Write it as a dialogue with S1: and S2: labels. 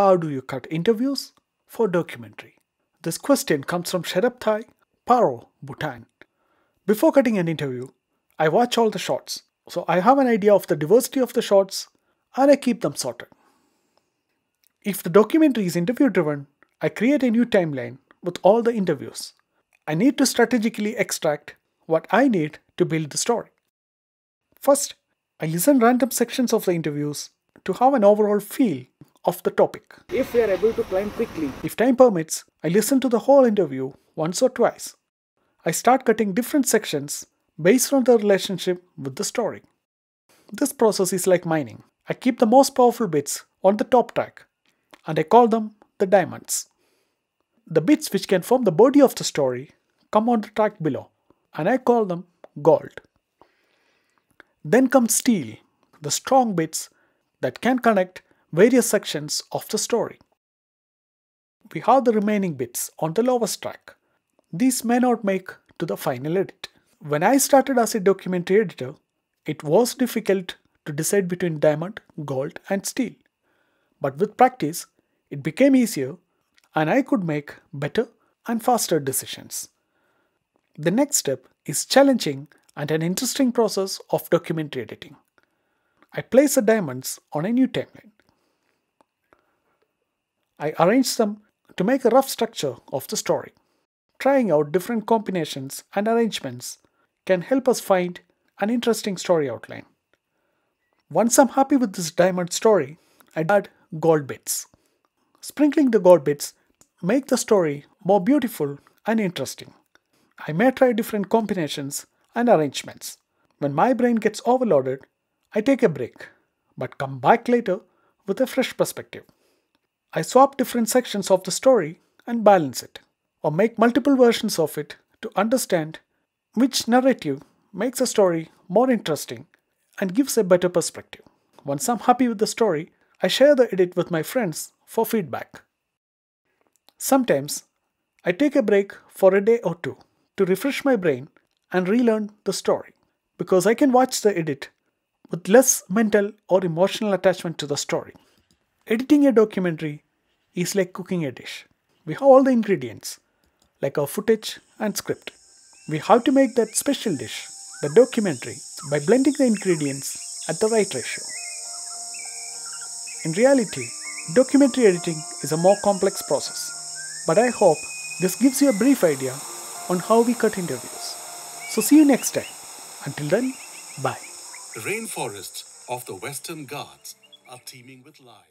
S1: How do you cut interviews for documentary? This question comes from Sherabthai Paro, Bhutan. Before cutting an interview, I watch all the shots, so I have an idea of the diversity of the shots and I keep them sorted. If the documentary is interview driven, I create a new timeline with all the interviews. I need to strategically extract what I need to build the story. First, I listen random sections of the interviews to have an overall feel of the topic. If we are able to climb quickly, if time permits, I listen to the whole interview once or twice. I start cutting different sections based on the relationship with the story. This process is like mining. I keep the most powerful bits on the top track and I call them the diamonds. The bits which can form the body of the story come on the track below and I call them gold. Then comes steel, the strong bits that can connect various sections of the story. We have the remaining bits on the lowest track. These may not make to the final edit. When I started as a documentary editor, it was difficult to decide between diamond, gold and steel. But with practice, it became easier and I could make better and faster decisions. The next step is challenging and an interesting process of documentary editing. I place the diamonds on a new timeline. I arrange them to make a rough structure of the story. Trying out different combinations and arrangements can help us find an interesting story outline. Once I'm happy with this diamond story, I add gold bits. Sprinkling the gold bits make the story more beautiful and interesting. I may try different combinations and arrangements. When my brain gets overloaded, I take a break, but come back later with a fresh perspective. I swap different sections of the story and balance it, or make multiple versions of it to understand which narrative makes a story more interesting and gives a better perspective. Once I'm happy with the story, I share the edit with my friends for feedback. Sometimes, I take a break for a day or two to refresh my brain and relearn the story, because I can watch the edit with less mental or emotional attachment to the story. Editing a documentary is like cooking a dish. We have all the ingredients, like our footage and script. We have to make that special dish, the documentary, by blending the ingredients at the right ratio. In reality, documentary editing is a more complex process, but I hope this gives you a brief idea on how we cut interviews. So see you next time. Until then, bye.
S2: The rainforests of the Western Ghats are teeming with life.